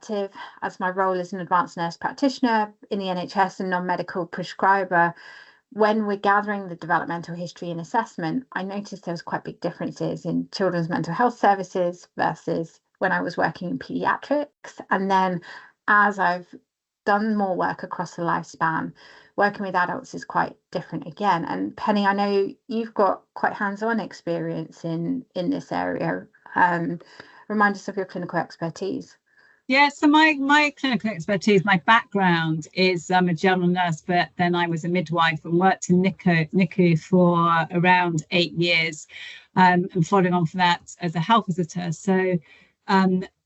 perspective, as my role as an advanced nurse practitioner in the NHS and non-medical prescriber, when we're gathering the developmental history and assessment, I noticed there was quite big differences in children's mental health services versus when I was working in paediatrics. And then as I've done more work across the lifespan, working with adults is quite different again. And Penny, I know you've got quite hands-on experience in this area. Remind us of your clinical expertise. Yeah, so my clinical expertise, my background is I'm a general nurse, but then I was a midwife and worked in NICU for around 8 years, and following on from that as a health visitor. So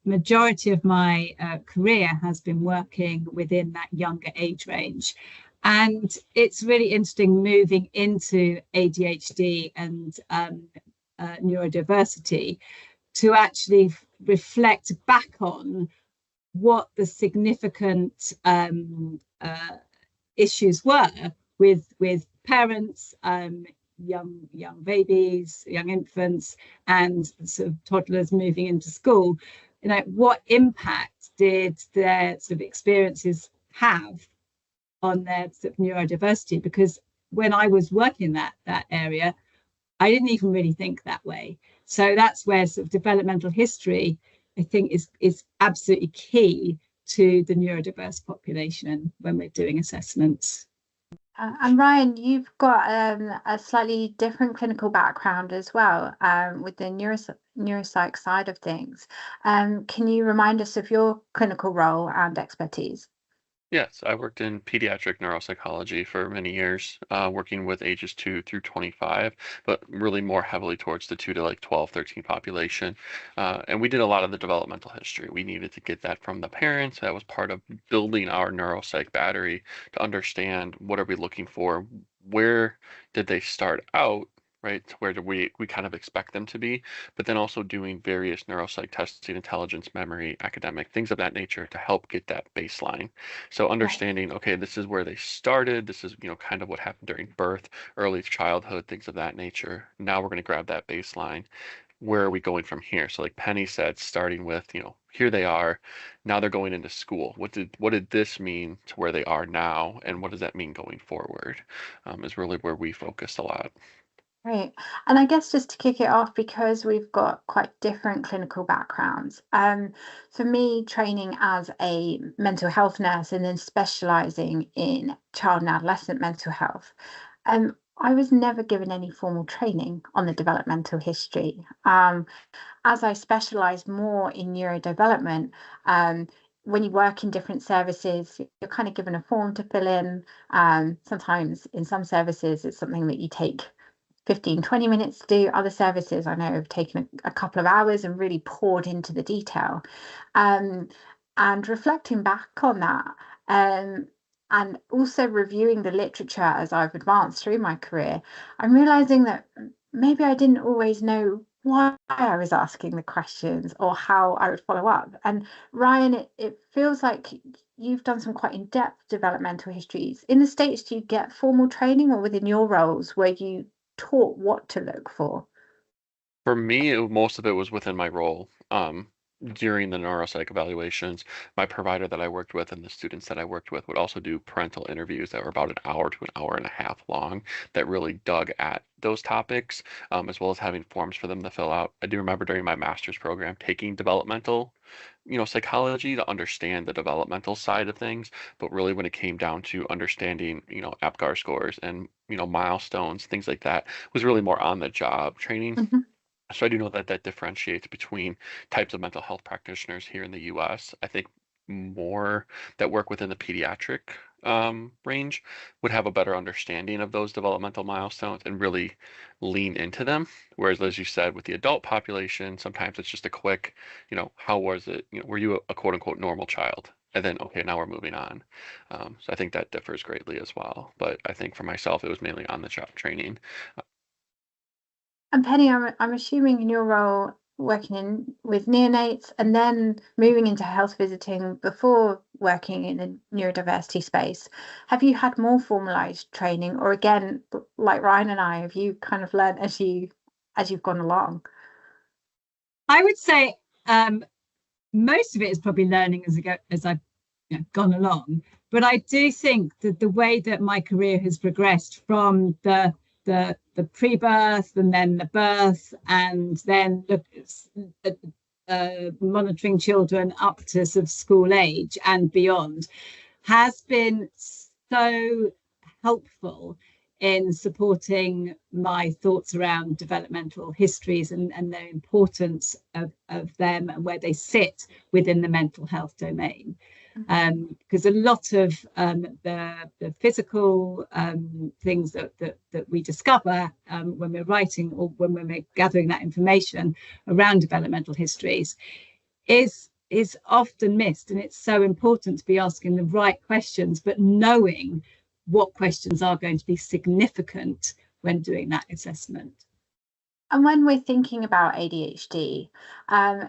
majority of my career has been working within that younger age range. And it's really interesting moving into ADHD and neurodiversity to actually reflect back on what the significant issues were with parents, young babies, young infants, and sort of toddlers moving into school. You know, what impact did their sort of experiences have on their sort of neurodiversity? Because when I was working in that area, I didn't even really think that way. So that's where sort of developmental history, I think, is absolutely key to the neurodiverse population when we're doing assessments. And Ryan, you've got a slightly different clinical background as well, with the neuropsych side of things. Can you remind us of your clinical role and expertise? Yes, I worked in pediatric neuropsychology for many years, working with ages 2 through 25, but really more heavily towards the 2 to like 12, 13 population. And we did a lot of the developmental history. We needed to get that from the parents. That was part of building our neuropsych battery to understand what are we looking for, where did they start out, right? Where do we kind of expect them to be, but then also doing various neuropsych testing, intelligence, memory, academic, things of that nature to help get that baseline. So understanding, okay, this is where they started. This is, kind of what happened during birth, early childhood, things of that nature. Now we're going to grab that baseline. Where are we going from here? So like Penny said, starting with, here they are. Now they're going into school. What did this mean to where they are now? And what does that mean going forward? Is really where we focused a lot. Great. And I guess just to kick it off, because we've got quite different clinical backgrounds, for me, training as a mental health nurse and then specialising in child and adolescent mental health, I was never given any formal training on the developmental history. As I specialised more in neurodevelopment, when you work in different services, you're kind of given a form to fill in. Sometimes in some services, it's something that you take 15-20 minutes to do. Other services I know have taken a couple of hours and really poured into the detail. And reflecting back on that, and also reviewing the literature as I've advanced through my career, I'm realizing that maybe I didn't always know why I was asking the questions or how I would follow up. And Ryan, it feels like you've done some quite in-depth developmental histories. In the States, do you get formal training, or within your roles where you taught what to look for? For me, most of it was within my role. During the neuropsych evaluations, my provider that I worked with and the students that I worked with would also do parental interviews that were about an hour to an hour and a half long that really dug at those topics, as well as having forms for them to fill out. I do remember during my master's program taking developmental, psychology to understand the developmental side of things, but really when it came down to understanding, APGAR scores and, milestones, things like that, was really more on the job training. Mm-hmm. So I do know that that differentiates between types of mental health practitioners here in the US. I think more that work within the pediatric range would have a better understanding of those developmental milestones and really lean into them. Whereas, as you said, with the adult population, sometimes it's just a quick, how was it? Were you a quote unquote normal child? And then, okay, now we're moving on. So I think that differs greatly as well. But I think for myself, it was mainly on the job training. And Penny, I'm assuming in your role working with neonates and then moving into health visiting before working in the neurodiversity space, have you had more formalized training, or again, like Ryan and I, have you kind of learned as you've gone along? I would say most of it is probably learning as I've gone along. But I do think that the way that my career has progressed from the pre-birth and then the birth and then monitoring children up to sort of school age and beyond has been so helpful in supporting my thoughts around developmental histories and the importance of them and where they sit within the mental health domain. Because a lot of the physical things that we discover when we're writing or when we're gathering that information around developmental histories is often missed, and it's so important to be asking the right questions, but knowing what questions are going to be significant when doing that assessment. And when we're thinking about ADHD,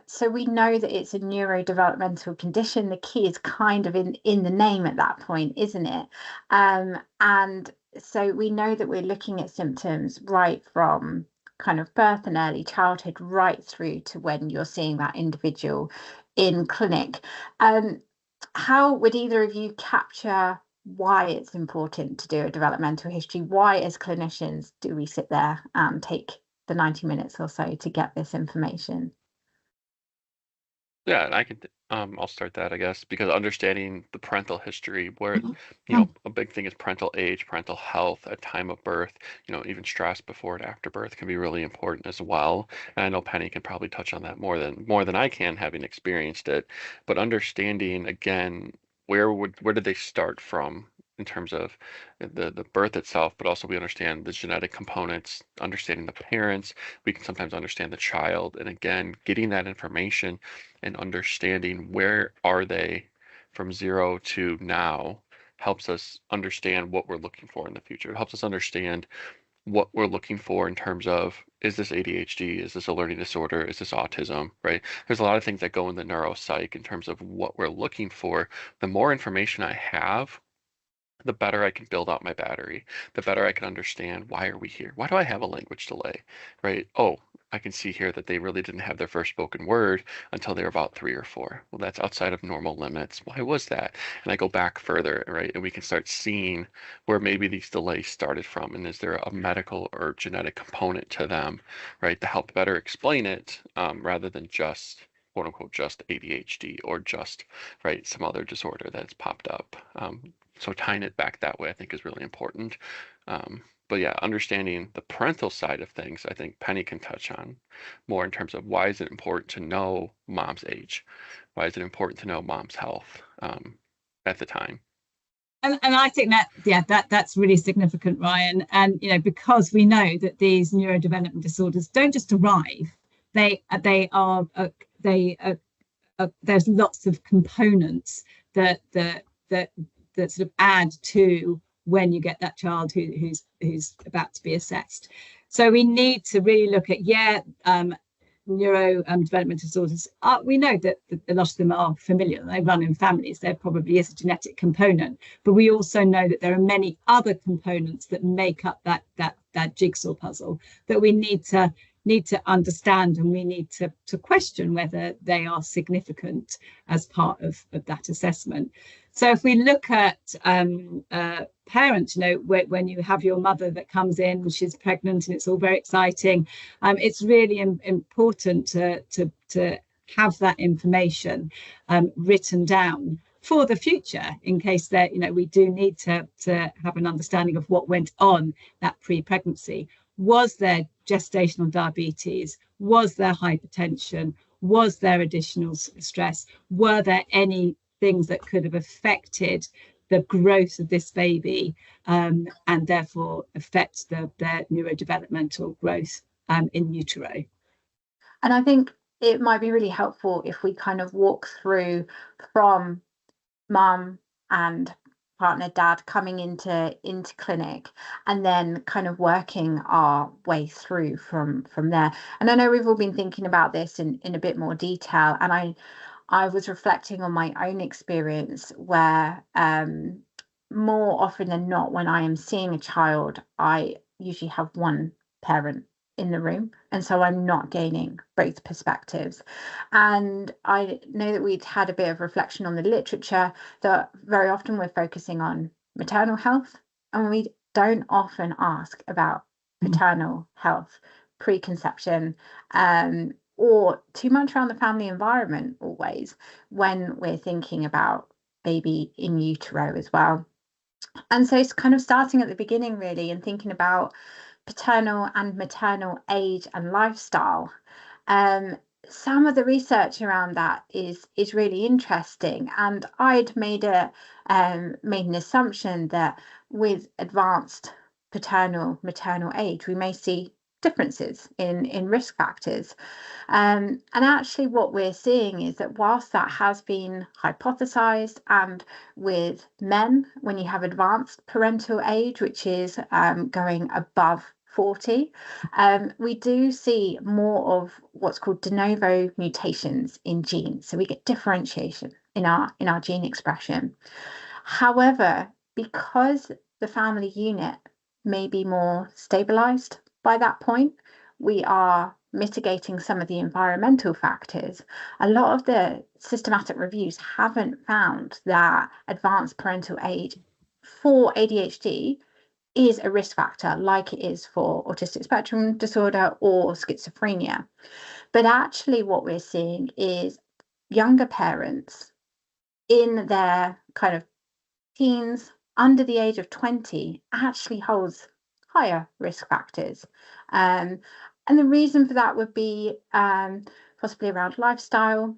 so we know that it's a neurodevelopmental condition. The key is kind of in the name at that point, isn't it? And so we know that we're looking at symptoms right from kind of birth and early childhood right through to when you're seeing that individual in clinic. How would either of you capture why it's important to do a developmental history? Why, as clinicians, do we sit there and take the 90 minutes or so to get this information? Yeah, and I could, I'll start that, I guess, because understanding the parental history, where, a big thing is parental age, parental health at time of birth, even stress before and after birth can be really important as well. And I know Penny can probably touch on that more than I can, having experienced it. But understanding again, where did they start from in terms of the birth itself, but also we understand the genetic components, understanding the parents, we can sometimes understand the child, and again, getting that information and understanding where are they from 0 to now helps us understand what we're looking for in the future. It helps us understand what we're looking for in terms of, is this ADHD? Is this a learning disorder? Is this autism, right? There's a lot of things that go in the neuropsych in terms of what we're looking for. The more information I have, the better I can build out my battery, the better I can understand, why are we here? Why do I have a language delay, right? Oh, I can see here that they really didn't have their first spoken word until they were about 3 or 4. Well, that's outside of normal limits. Why was that? And I go back further, right? And we can start seeing where maybe these delays started from. And is there a medical or genetic component to them, right? To help better explain it, rather than just, quote unquote, just ADHD or just, right, some other disorder that's popped up. So tying it back that way, I think, is really important. But yeah, understanding the parental side of things, I think Penny can touch on more in terms of why is it important to know mom's age? Why is it important to know mom's health at the time? And I think that's really significant, Ryan. And because we know that these neurodevelopment disorders don't just arrive; they are there's lots of components that sort of add to when you get that child who's about to be assessed. So we need to really look at neuro developmental disorders. We know that a lot of them are familiar. They run in families. There probably is a genetic component, but we also know that there are many other components that make up that jigsaw puzzle that we need to understand, and we need to question whether they are significant as part of that assessment. So if we look at parents, when you have your mother that comes in, she's pregnant and it's all very exciting, it's really important to have that information written down for the future, in case that we do need to have an understanding of what went on that pre-pregnancy. Was there gestational diabetes? Was there hypertension? Was there additional stress? Were there any things that could have affected the growth of this baby, and therefore affect their neurodevelopmental growth in utero? And I think it might be really helpful if we kind of walk through from mum and partner, dad, coming into clinic, and then kind of working our way through from there. And I know we've all been thinking about this in a bit more detail, and I was reflecting on my own experience where more often than not, when I am seeing a child, I usually have one parent in the room, and so I'm not gaining both perspectives. And I know that we'd had a bit of reflection on the literature that very often we're focusing on maternal health, and we don't often ask about paternal health, preconception, or too much around the family environment always when we're thinking about baby in utero as well. And so it's kind of starting at the beginning really and thinking about paternal and maternal age and lifestyle. Um, some of the research around that is really interesting, and I'd made an assumption that with advanced paternal maternal age we may see differences in risk factors. And actually what we're seeing is that whilst that has been hypothesized, and with men, when you have advanced parental age, which is going above 40, we do see more of what's called de novo mutations in genes. So we get differentiation in our gene expression. However, because the family unit may be more stabilized by that point, we are mitigating some of the environmental factors. A lot of the systematic reviews haven't found that advanced parental age for ADHD is a risk factor like it is for autistic spectrum disorder or schizophrenia. But actually what we're seeing is younger parents in their kind of teens under the age of 20 actually holds higher risk factors. And the reason for that would be possibly around lifestyle,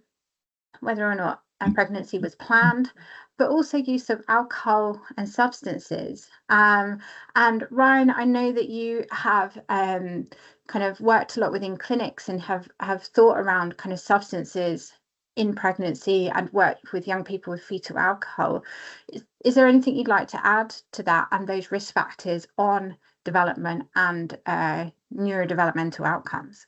whether or not a pregnancy was planned, but also use of alcohol and substances. And Ryan, I know that you have kind of worked a lot within clinics and have thought around kind of substances in pregnancy and worked with young people with fetal alcohol. Is there anything you'd like to add to that and those risk factors on development and neurodevelopmental outcomes?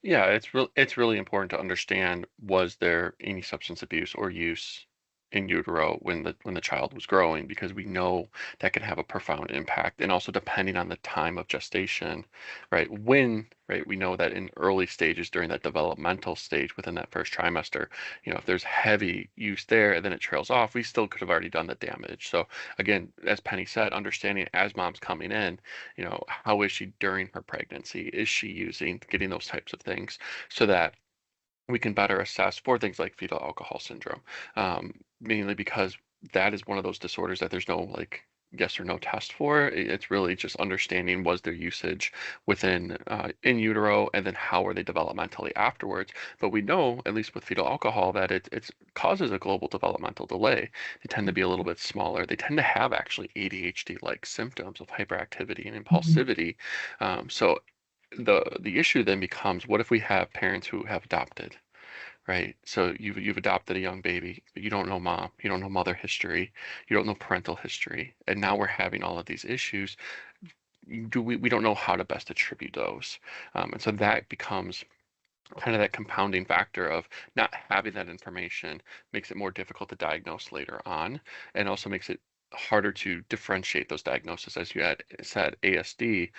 Yeah, it's really important to understand, was there any substance abuse or use in utero when the child was growing, because we know that can have a profound impact. And also depending on the time of gestation, right? We know that in early stages during that developmental stage within that first trimester, if there's heavy use there and then it trails off, we still could have already done the damage. So again, as Penny said, understanding as mom's coming in, how is she during her pregnancy? Is she using, getting those types of things so that we can better assess for things like fetal alcohol syndrome, mainly because that is one of those disorders that there's no like yes or no test for. It's really just understanding, was their usage within in utero, and then how are they developmentally afterwards. But we know, at least with fetal alcohol, that it causes a global developmental delay. They tend to be a little bit smaller. They tend to have actually ADHD-like symptoms of hyperactivity and impulsivity. So the issue then becomes, what if we have parents who have adopted, right? So you've adopted a young baby, but you don't know mom, you don't know mother history, you don't know parental history, and now we're having all of these issues. We don't know how to best attribute those, and so that becomes kind of that compounding factor of not having that information makes it more difficult to diagnose later on, and also makes it harder to differentiate those diagnoses. As you had said, ASD,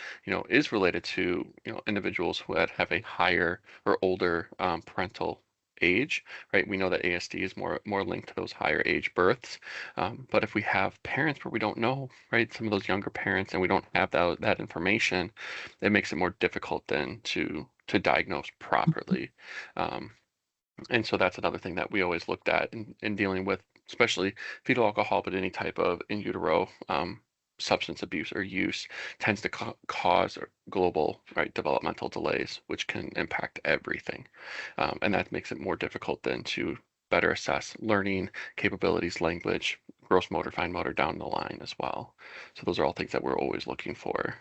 is related to, individuals who have a higher or older parental age, right? We know that ASD is more linked to those higher age births. But if we have parents where we don't know, right, some of those younger parents, and we don't have that information, it makes it more difficult then to diagnose properly. And so that's another thing that we always looked at in dealing with, especially fetal alcohol, but any type of in utero substance abuse or use tends to cause global, right, developmental delays, which can impact everything. And that makes it more difficult then to better assess learning capabilities, language, gross motor, fine motor down the line as well. So those are all things that we're always looking for.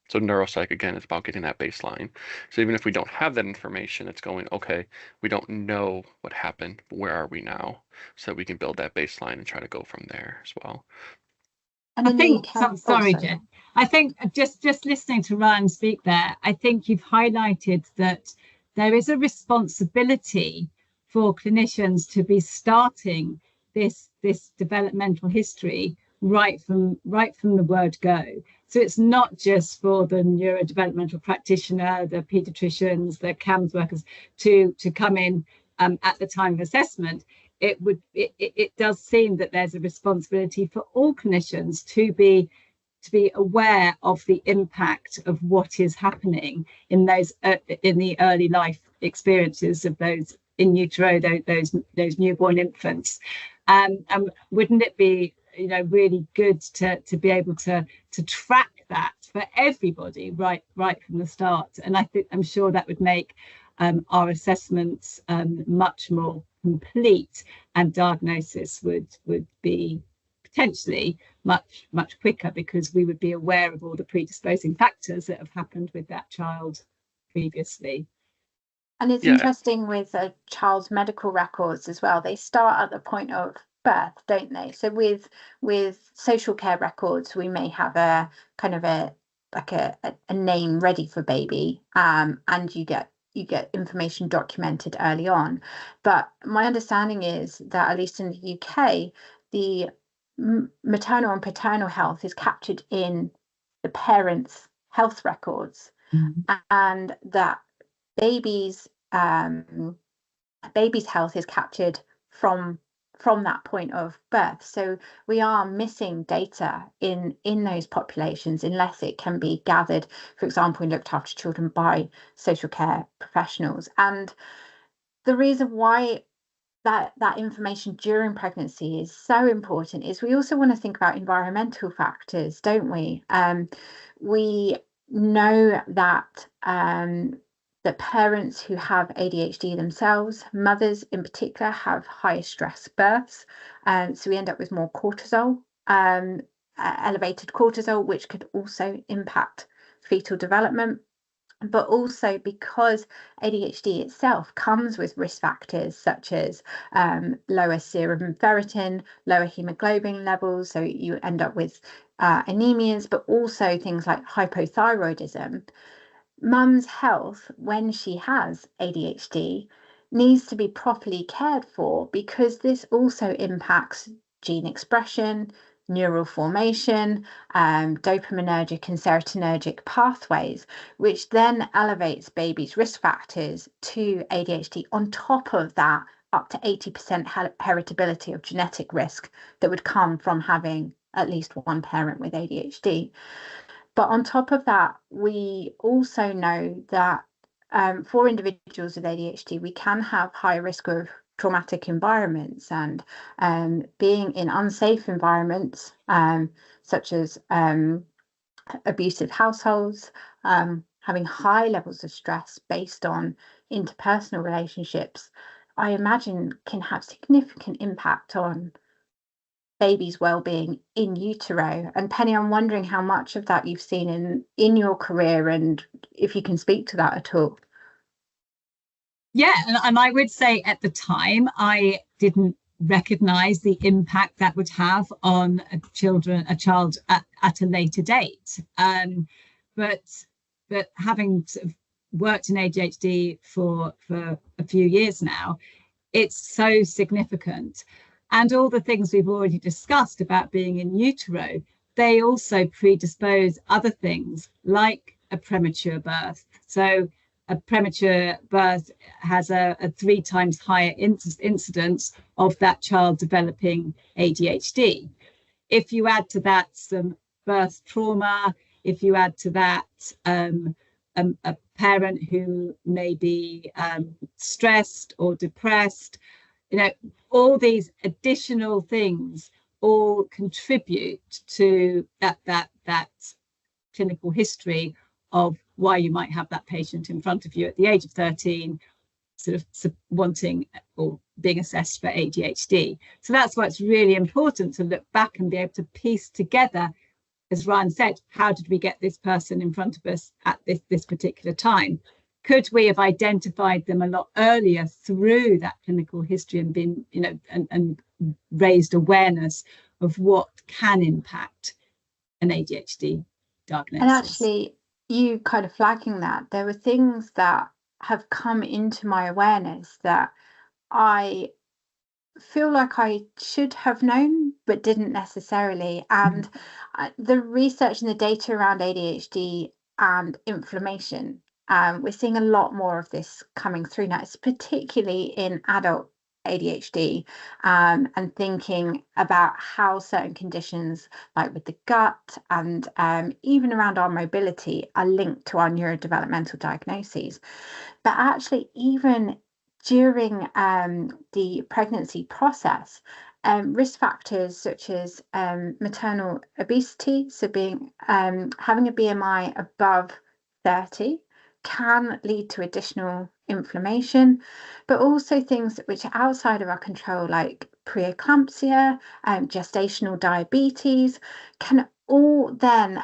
So neuropsych, again, is about getting that baseline. So even if we don't have that information, it's going, okay, we don't know what happened, but where are we now? So that we can build that baseline and try to go from there as well. And I think, sorry, sorry. Jen. I think just listening to Ryan speak there, I think you've highlighted that there is a responsibility for clinicians to be starting this developmental history right from the word go. So it's not just for the neurodevelopmental practitioner, the paediatricians, the CAMS workers to come in at the time of assessment. It does seem that there's a responsibility for all clinicians to be aware of the impact of what is happening in those in the early life experiences of those in utero, those newborn infants. And wouldn't it be, you know, really good to be able to track that for everybody right from the start? And I'm sure that would make our assessments much more complete, and diagnosis would be potentially much quicker, because we would be aware of all the predisposing factors that have happened with that child previously. And it's interesting with a child's medical records as well. They start at the point of birth, don't they? So with social care records, we may have a kind of a name ready for baby, and you get information documented early on. But my understanding is that, at least in the UK, the maternal and paternal health is captured in the parents' health records, and that baby's health is captured from that point of birth. So we are missing data in those populations unless it can be gathered, for example, in looked after children by social care professionals. And the reason why that information during pregnancy is so important is we also want to think about environmental factors, don't we? We know that that parents who have ADHD themselves, mothers in particular, have higher stress births, so we end up with more cortisol, elevated cortisol, which could also impact fetal development. But also because ADHD itself comes with risk factors such as lower serum ferritin, lower hemoglobin levels, so you end up with anemias, but also things like hypothyroidism. Mum's health, when she has ADHD, needs to be properly cared for, because this also impacts gene expression, neural formation, dopaminergic and serotonergic pathways, which then elevates baby's risk factors to ADHD. On top of that, up to 80% heritability of genetic risk that would come from having at least one parent with ADHD. But on top of that, we also know that for individuals with ADHD, we can have high risk of traumatic environments, and being in unsafe environments, such as abusive households, having high levels of stress based on interpersonal relationships, I imagine can have significant impact on baby's well-being in utero. And Penny, I'm wondering how much of that you've seen in your career, and if you can speak to that at all. Yeah, and I would say at the time I didn't recognize the impact that would have on a child at a later date. But having sort of worked in ADHD for a few years now, it's so significant. And all the things we've already discussed about being in utero, they also predispose other things like a premature birth. So a premature birth has a 3 times higher incidence of that child developing ADHD. If you add to that some birth trauma, if you add to that a parent who may be stressed or depressed, you know, all these additional things all contribute to that clinical history of why you might have that patient in front of you at the age of 13 sort of wanting or being assessed for ADHD. So that's why it's really important to look back and be able to piece together, as Ryan said, how did we get this person in front of us at this particular time? Could we have identified them a lot earlier through that clinical history and been, you know, and raised awareness of what can impact an ADHD diagnosis? And actually, you kind of flagging that, there were things that have come into my awareness that I feel like I should have known but didn't necessarily. And the research and the data around ADHD and inflammation, we're seeing a lot more of this coming through now. It's particularly in adult ADHD, and thinking about how certain conditions, like with the gut and even around our mobility, are linked to our neurodevelopmental diagnoses. But actually, even during the pregnancy process, risk factors such as maternal obesity, so being having a BMI above 30, can lead to additional inflammation, but also things which are outside of our control, like preeclampsia, gestational diabetes, can all then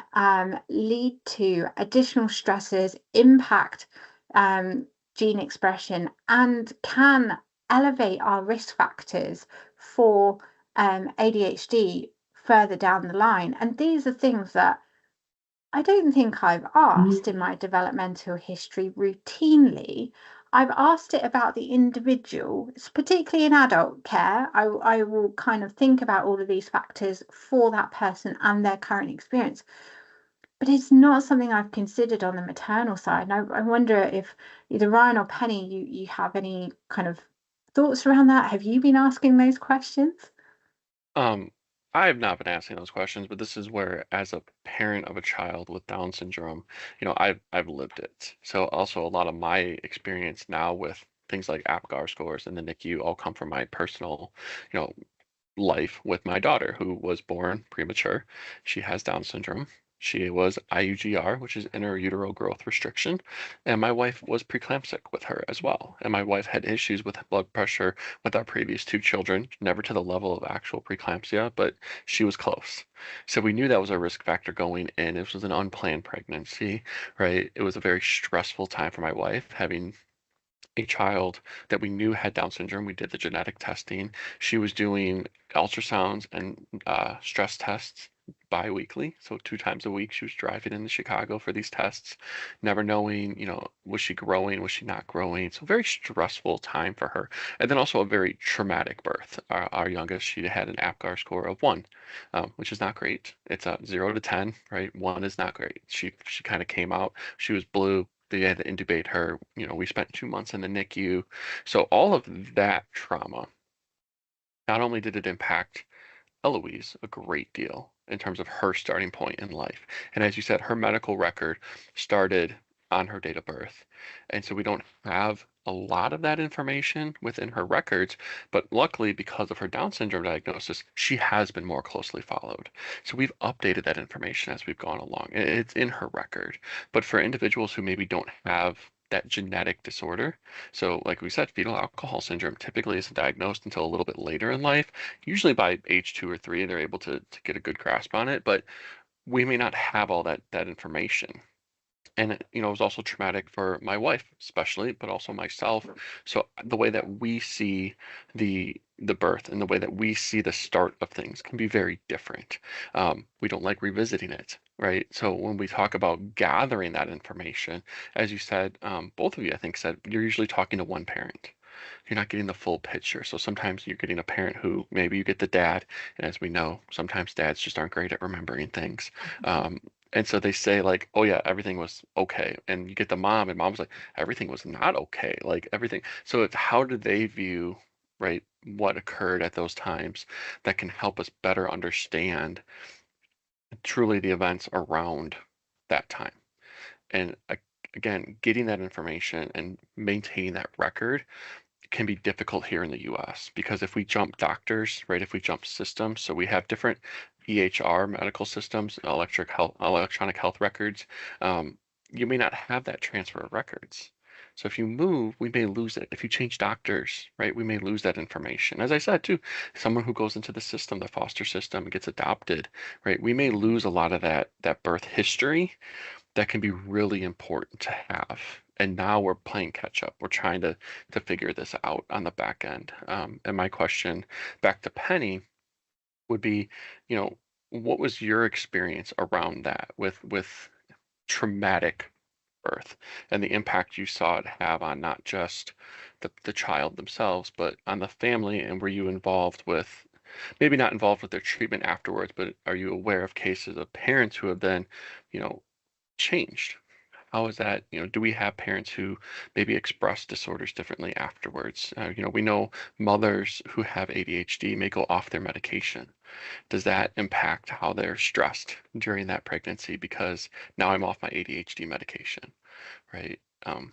lead to additional stresses, impact gene expression, and can elevate our risk factors for ADHD further down the line. And these are things that I don't think I've asked in my developmental history routinely. I've asked it about the individual, particularly in adult care. I will kind of think about all of these factors for that person and their current experience. But it's not something I've considered on the maternal side. And I wonder if either Ryan or Penny, you have any kind of thoughts around that? Have you been asking those questions? Um, I have not been asking those questions, but this is where, as a parent of a child with Down syndrome, I've lived it. So also a lot of my experience now with things like APGAR scores and the NICU all come from my personal, you know, life with my daughter who was born premature. She has Down syndrome. She was IUGR, which is intrauterine growth restriction, and my wife was preeclamptic with her as well. And my wife had issues with blood pressure with our previous two children, never to the level of actual preeclampsia, but she was close. So we knew that was a risk factor going in. This was an unplanned pregnancy, right? It was a very stressful time for my wife having a child that we knew had Down syndrome. We did the genetic testing. She was doing ultrasounds and stress tests bi-weekly, so 2 times a week. She was driving into Chicago for these tests, never knowing, was she growing, was she not growing? So very stressful time for her. And then also a very traumatic birth. Our youngest, she had an APGAR score of 1, which is not great. It's a 0 to 10, right? 1 is not great. She kind of came out. She was blue. They had to intubate her. We spent 2 months in the NICU. So all of that trauma, not only did it impact Eloise a great deal in terms of her starting point in life. And as you said, her medical record started on her date of birth. And so we don't have a lot of that information within her records, but luckily, because of her Down syndrome diagnosis, she has been more closely followed. So we've updated that information as we've gone along. It's in her record. But for individuals who maybe don't have that genetic disorder, so like we said, fetal alcohol syndrome typically isn't diagnosed until a little bit later in life. Usually by age 2 or 3, they're able to get a good grasp on it, but we may not have all that information. And it was also traumatic for my wife, especially, but also myself. So the way that we see the birth and the way that we see the start of things can be very different. We don't like revisiting it, right? So when we talk about gathering that information, as you said, both of you, I think, said you're usually talking to one parent. You're not getting the full picture. So sometimes you're getting a parent who maybe you get the dad, and as we know, sometimes dads just aren't great at remembering things. And so they say like, oh yeah, everything was okay. And you get the mom, and mom's like, everything was not okay. Like everything. So it's how do they view, right, what occurred at those times that can help us better understand truly the events around that time. And again, getting that information and maintaining that record can be difficult here in the US because if we jump doctors, right, if we jump systems, so we have different EHR medical systems, electronic health records, you may not have that transfer of records. So if you move, we may lose it. If you change doctors, right, we may lose that information. As I said too, someone who goes into the system, the foster system, and gets adopted, right, we may lose a lot of that birth history that can be really important to have. And now we're playing catch up. We're trying to figure this out on the back end. And my question back to Penny would be, what was your experience around that with traumatic birth and the impact you saw it have on not just the child themselves, but on the family? And were you involved with maybe not involved with their treatment afterwards, but are you aware of cases of parents who have then, you know, changed? How is that, do we have parents who maybe express disorders differently afterwards? We know mothers who have ADHD may go off their medication. Does that impact how they're stressed during that pregnancy because now I'm off my ADHD medication, right?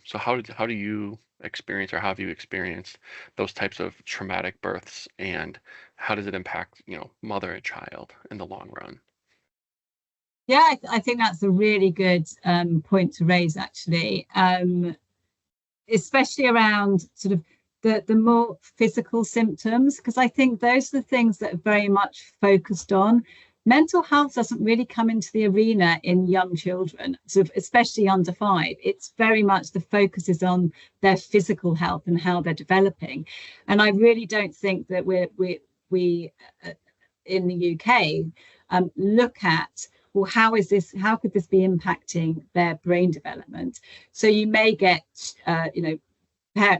So how do you experience, or how have you experienced those types of traumatic births, and how does it impact, mother and child in the long run? Yeah, I think that's a really good point to raise, actually, especially around sort of the more physical symptoms, because I think those are the things that are very much focused on. Mental health doesn't really come into the arena in young children, sort of especially under 5. It's very much the focus is on their physical health and how they're developing. And I really don't think that we in the UK look at, well, how could this be impacting their brain development? So you may get,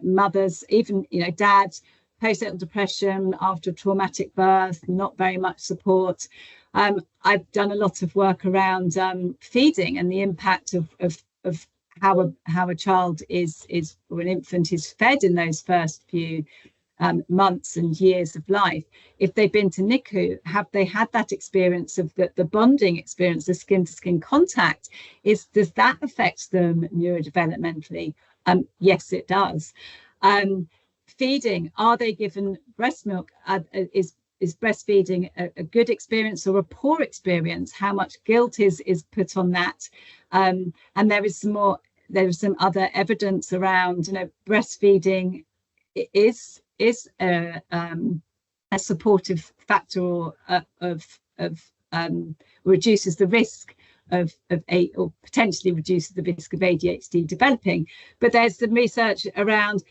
mothers, even, dads, postnatal depression after a traumatic birth, not very much support. I've done a lot of work around feeding and the impact of how a child is or an infant is fed in those first few months and years of life. If they've been to NICU, have they had that experience of the bonding experience, the skin to skin contact? Does that affect them neurodevelopmentally? Yes, it does. Feeding, are they given breast milk? Is breastfeeding a good experience or a poor experience? How much guilt is put on that? And there is some other evidence around, breastfeeding is a supportive factor of reduces the risk or potentially reduces the risk of ADHD developing. But there's some research around,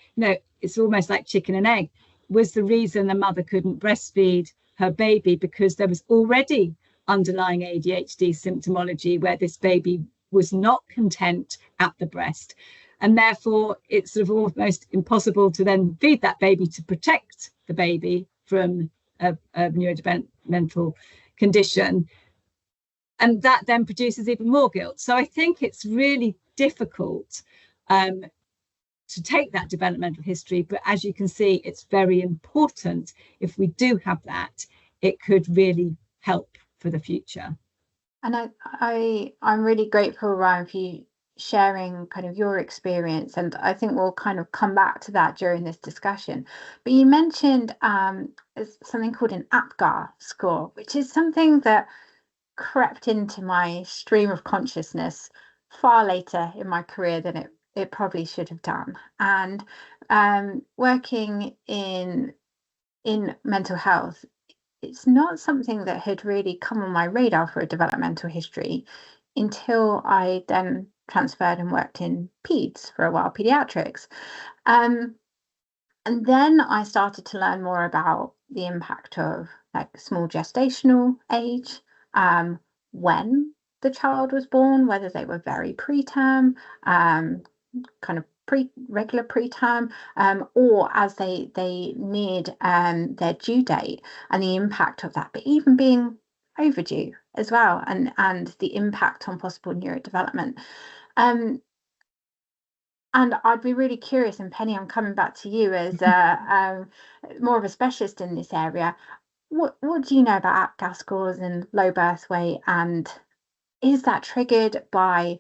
it's almost like chicken and egg. Was the reason the mother couldn't breastfeed her baby because there was already underlying ADHD symptomology where this baby was not content at the breast? And therefore, it's sort of almost impossible to then feed that baby to protect the baby from a neurodevelopmental condition. And that then produces even more guilt. So I think it's really difficult to take that developmental history. But as you can see, it's very important. If we do have that, it could really help for the future. And I'm really grateful, Ryan, for you sharing kind of your experience, and I think we'll kind of come back to that during this discussion. But you mentioned something called an APGAR score, which is something that crept into my stream of consciousness far later in my career than it probably should have done. And working in mental health, it's not something that had really come on my radar for a developmental history until I then transferred and worked in peds for a while, pediatrics. And then I started to learn more about the impact of like small gestational age, when the child was born, whether they were very preterm, kind of regular preterm, or as they neared their due date, and the impact of that, but even being overdue as well, and the impact on possible neurodevelopment. And I'd be really curious, and Penny, I'm coming back to you as more of a specialist in this area. What do you know about APGAR scores and low birth weight, and is that triggered by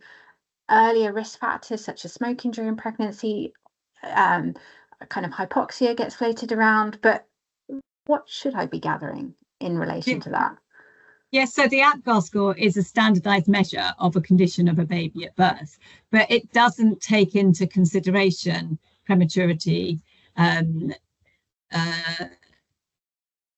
earlier risk factors such as smoking during pregnancy? Kind of hypoxia gets floated around, but what should I be gathering in relation to that? Yes, so the APGAR score is a standardized measure of a condition of a baby at birth, but it doesn't take into consideration prematurity,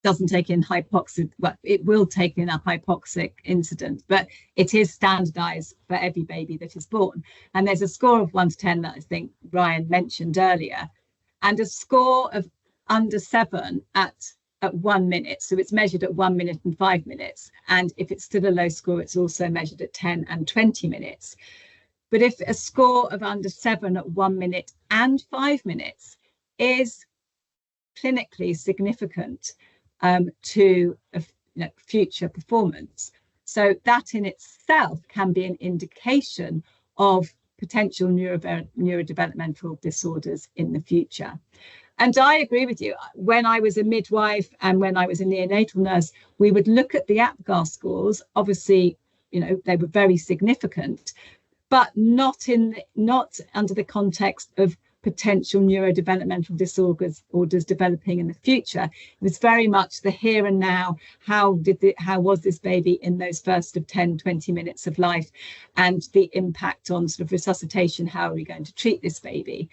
doesn't take in hypoxic, well, it will take in a hypoxic incident, but it is standardized for every baby that is born. And there's a score of 1 to 10 that I think Ryan mentioned earlier, and a score of under 7 at 1 minute. So it's measured at 1 minute and 5 minutes. And if it's still a low score, it's also measured at 10 and 20 minutes. But if a score of under 7 at 1 minute and 5 minutes is clinically significant, to future performance. So that in itself can be an indication of potential neurodevelopmental disorders in the future. And I agree with you. When I was a midwife and when I was a neonatal nurse, we would look at the APGAR scores. Obviously, they were very significant, but not under the context of potential neurodevelopmental disorders developing in the future. It was very much the here and now. How was this baby in those first of 10, 20 minutes of life, and the impact on sort of resuscitation? How are we going to treat this baby?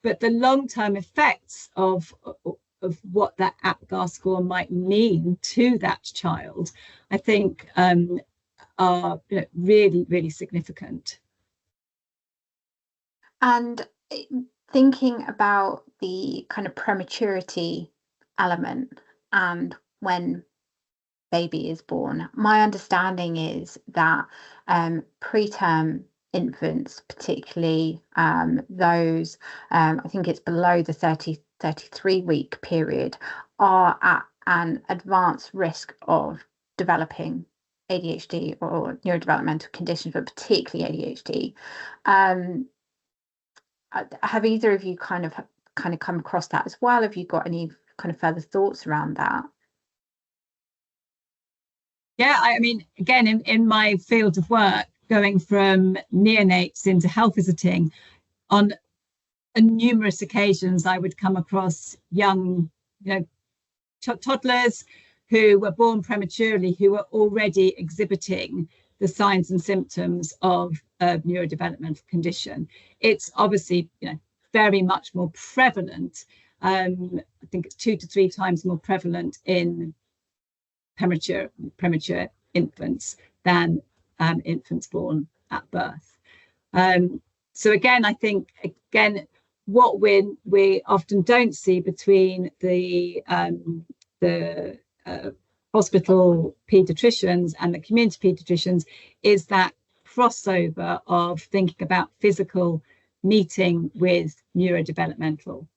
But the long-term effects of what that APGAR score might mean to that child, I think, are really, really significant. And thinking about the kind of prematurity element and when baby is born, my understanding is that preterm infants, particularly those, I think it's below the 33-week period, are at an advanced risk of developing ADHD or neurodevelopmental conditions, but particularly ADHD. Have either of you kind of come across that as well? Have you got any kind of further thoughts around that? Yeah, I mean, again, in my field of work, going from neonates into health visiting, on numerous occasions, I would come across young, toddlers who were born prematurely, who were already exhibiting the signs and symptoms of a neurodevelopmental condition. It's obviously, very much more prevalent. I think it's 2 to 3 times more prevalent in premature infants than infants born at birth. So again, I think what we often don't see between the hospital paediatricians and the community paediatricians is that crossover of thinking about physical meeting with neurodevelopmental.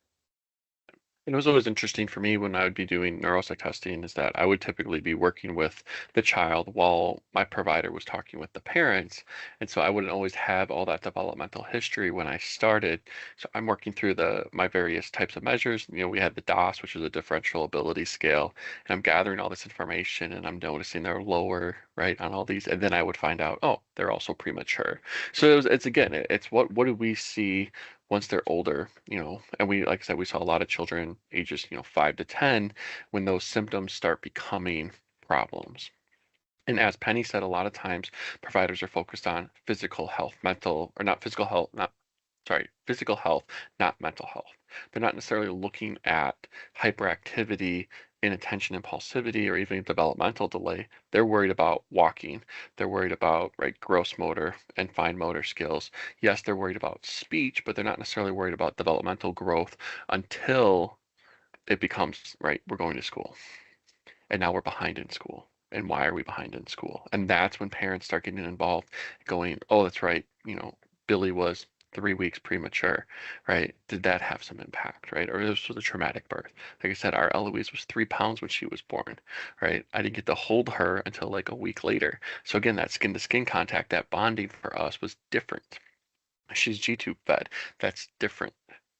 It was always interesting for me when I would be doing neuropsych testing is that I would typically be working with the child while my provider was talking with the parents. And so I wouldn't always have all that developmental history when I started. So I'm working through my various types of measures. We had the DAS, which is a differential ability scale, and I'm gathering all this information and I'm noticing they're lower, right, on all these. And then I would find out, oh, they're also premature. So it's what do we see once they're older, and like I said, we saw a lot of children ages, 5 to 10 when those symptoms start becoming problems. And as Penny said, a lot of times providers are focused on physical health, physical health, not mental health. They're not necessarily looking at hyperactivity, inattention, impulsivity, or even developmental delay. They're worried about walking. They're worried about, right, gross motor and fine motor skills. Yes, they're worried about speech, but they're not necessarily worried about developmental growth until it becomes, right, we're going to school. And now we're behind in school. And why are we behind in school? And that's when parents start getting involved, going, oh, that's right, Billy was 3 weeks premature, right? Did that have some impact, right? Or this was a traumatic birth. Like I said, our Eloise was 3 pounds when she was born, right? I didn't get to hold her until like a week later. So again, that skin to skin contact, that bonding for us was different. She's G-tube fed. That's different,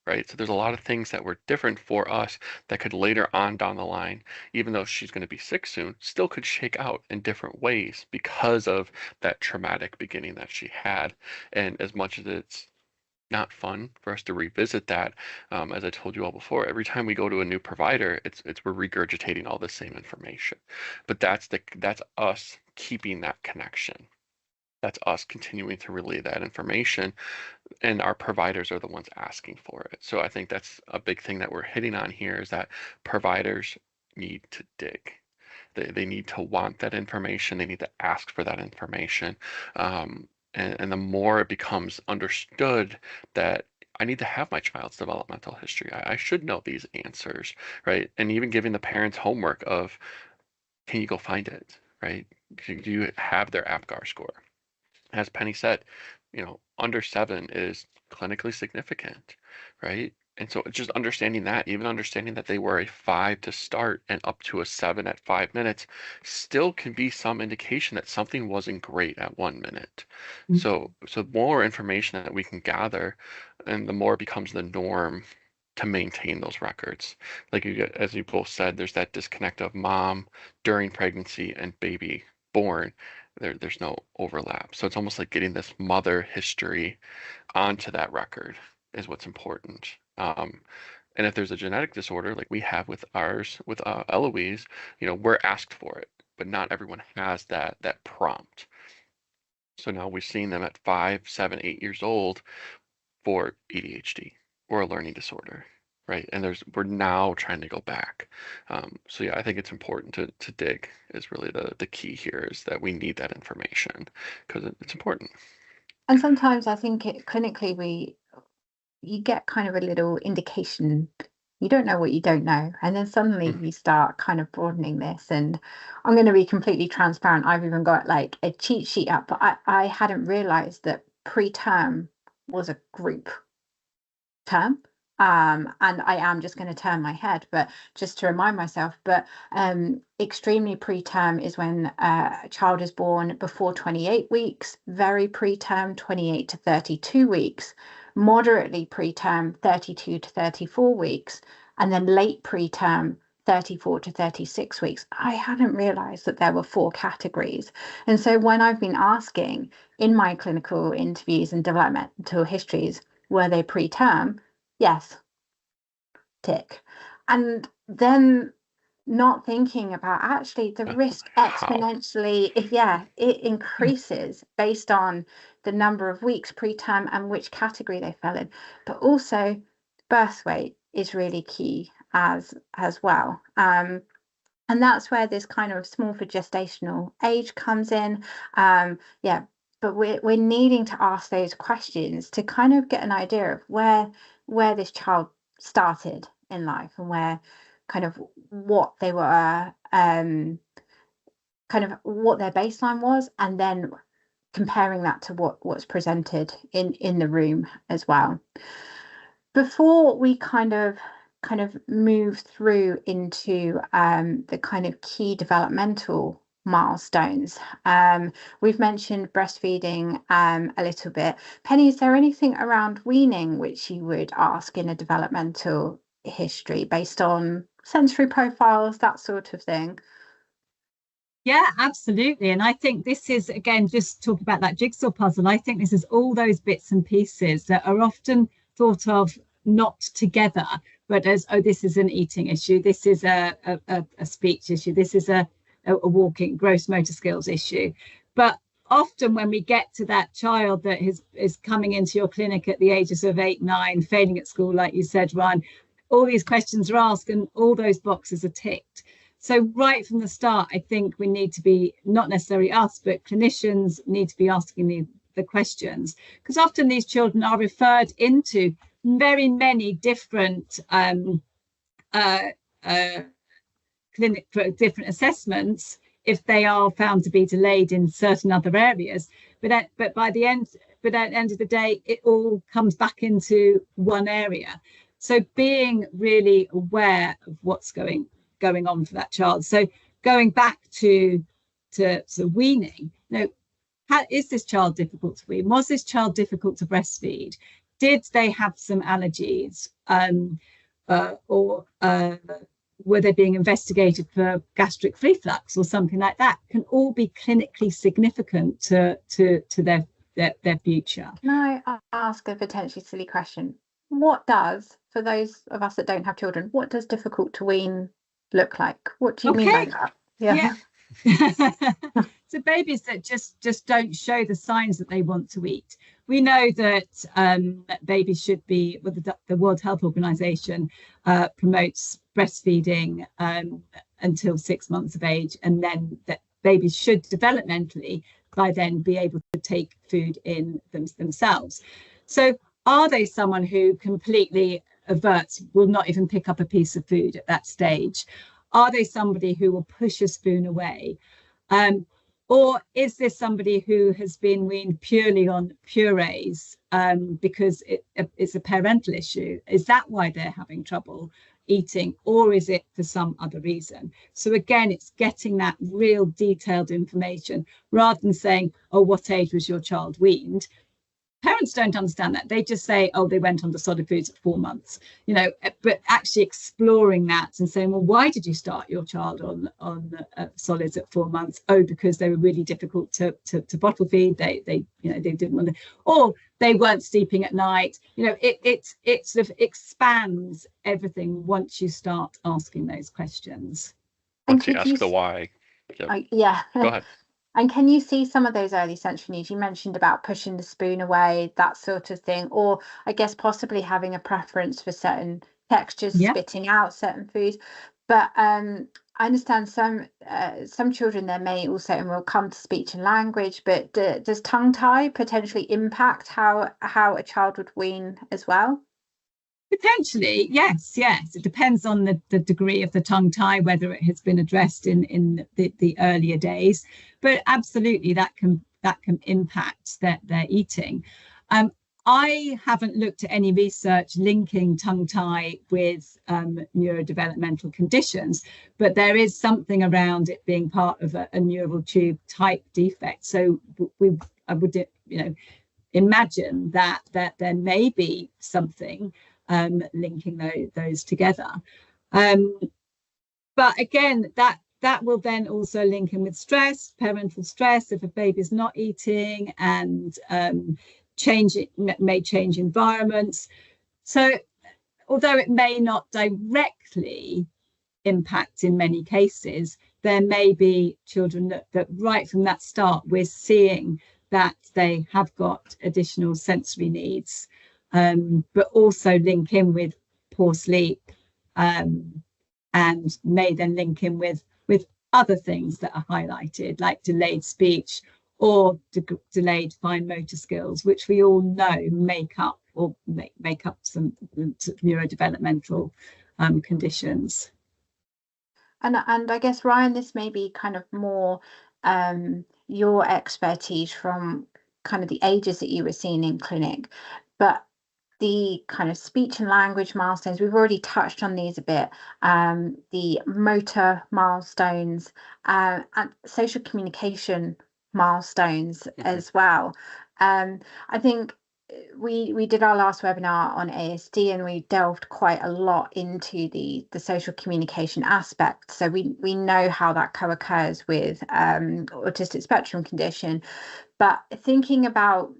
right? So there's a lot of things that were different for us that could later on down the line, even though she's going to be sick soon, still could shake out in different ways because of that traumatic beginning that she had. And as much as it's not fun for us to revisit that, as I told you all before, every time we go to a new provider, it's we're regurgitating all the same information. But that's us keeping that connection. That's us continuing to relay that information, and our providers are the ones asking for it. So I think that's a big thing that we're hitting on here is that providers need to dig. They need to want that information. They need to ask for that information. And the more it becomes understood that I need to have my child's developmental history, I should know these answers, right? And even giving the parents homework of, can you go find it, right? Do you have their APGAR score? As Penny said, under 7 is clinically significant, right? And so just understanding that, even understanding that they were a 5 to start and up to a 7 at 5 minutes, still can be some indication that something wasn't great at 1 minute. So more information that we can gather, and the more it becomes the norm to maintain those records. Like as you both said, there's that disconnect of mom during pregnancy and baby born. There's no overlap. So it's almost like getting this mother history onto that record is what's important. And if there's a genetic disorder like we have with ours, with Eloise, we're asked for it, but not everyone has that prompt. So now we've seen them at 5, 7, 8 years old for ADHD or a learning disorder, right? And we're now trying to go back. So yeah, I think it's important to dig is really the key here, is that we need that information because it's important. And sometimes I think clinically you get kind of a little indication. You don't know what you don't know, and then suddenly you start kind of broadening this. And I'm going to be completely transparent. I've even got like a cheat sheet up, but I hadn't realized that preterm was a group term. And I am just going to turn my head, but just to remind myself, but extremely preterm is when a child is born before 28 weeks, very preterm 28 to 32 weeks, moderately preterm 32 to 34 weeks, and then late preterm 34 to 36 weeks. I hadn't realized that there were 4 categories. And so when I've been asking in my clinical interviews and developmental histories, were they preterm? Yes, tick. And then not thinking about actually the risk exponentially, it increases based on the number of weeks preterm and which category they fell in. But also birth weight is really key as well. And that's where this kind of small for gestational age comes in. But we're needing to ask those questions to kind of get an idea of where this child started in life and where kind of what they were, kind of what their baseline was, and then comparing that to what's presented in the room as well. Before we kind of move through into the kind of key developmental milestones, we've mentioned breastfeeding a little bit. Penny, is there anything around weaning which you would ask in a developmental history based on sensory profiles, that sort of thing? Yeah, absolutely. And I think this is, again, just talk about that jigsaw puzzle. I think this is all those bits and pieces that are often thought of not together, but as, oh, this is an eating issue, this is a speech issue, this is a walking, gross motor skills issue. But often when we get to that child that is coming into your clinic at the ages of 8, 9, failing at school, like you said, Ryan, all these questions are asked and all those boxes are ticked. So right from the start, I think we need to be, not necessarily us, but clinicians need to be asking the questions, because often these children are referred into very many different clinic for different assessments if they are found to be delayed in certain other areas. But by the end, but at the end of the day, it all comes back into one area. So being really aware of what's going on for that child. So going back to weaning, is this child difficult to wean? Was this child difficult to breastfeed? Did they have some allergies, or were they being investigated for gastric reflux or something like that? Can all be clinically significant to their future. Can I ask a potentially silly question? What does, for those of us that don't have children, what does difficult to wean look like? What do you mean by that? Yeah. So babies that just don't show the signs that they want to eat. We know that babies should be, well, the World Health Organization promotes breastfeeding until 6 months of age, and then that babies should developmentally by then be able to take food in themselves. So are they someone who completely averts, will not even pick up a piece of food at that stage? Are they somebody who will push a spoon away? Or is this somebody who has been weaned purely on purees because it's a parental issue? Is that why they're having trouble eating, or is it for some other reason? So again, it's getting that real detailed information rather than saying, oh, what age was your child weaned? Parents don't understand that. They just say, oh, they went on to solid foods at 4 months, but actually exploring that and saying, well, why did you start your child on solids at 4 months? Oh, because they were really difficult to bottle feed. They didn't want to, or they weren't sleeping at night. It sort of expands everything once you start asking those questions. Once you ask the why. Yep. Yeah. Go ahead. And can you see some of those early sensory needs? You mentioned about pushing the spoon away, that sort of thing, or I guess possibly having a preference for certain textures, spitting out certain foods. But I understand some children there may also, and we'll come to speech and language, but does tongue tie potentially impact how a child would wean as well? Potentially, yes. It depends on the degree of the tongue tie, whether it has been addressed in the earlier days. But absolutely, that can impact their eating. I haven't looked at any research linking tongue tie with neurodevelopmental conditions, but there is something around it being part of a neural tube type defect. So I would imagine that there may be something linking those together. But again, that will then also link in with stress, parental stress, if a baby is not eating, and may change environments. So although it may not directly impact in many cases, there may be children that right from that start, we're seeing that they have got additional sensory needs, but also link in with poor sleep, and may then link in with other things that are highlighted, like delayed speech or delayed fine motor skills, which we all know make up some neurodevelopmental conditions. And I guess, Ryan, this may be kind of more your expertise from kind of the ages that you were seeing in clinic, but the kind of speech and language milestones, we've already touched on these a bit, the motor milestones, and social communication milestones as well. I think we did our last webinar on ASD, and we delved quite a lot into the social communication aspect. So we know how that co-occurs with autistic spectrum condition, but thinking about,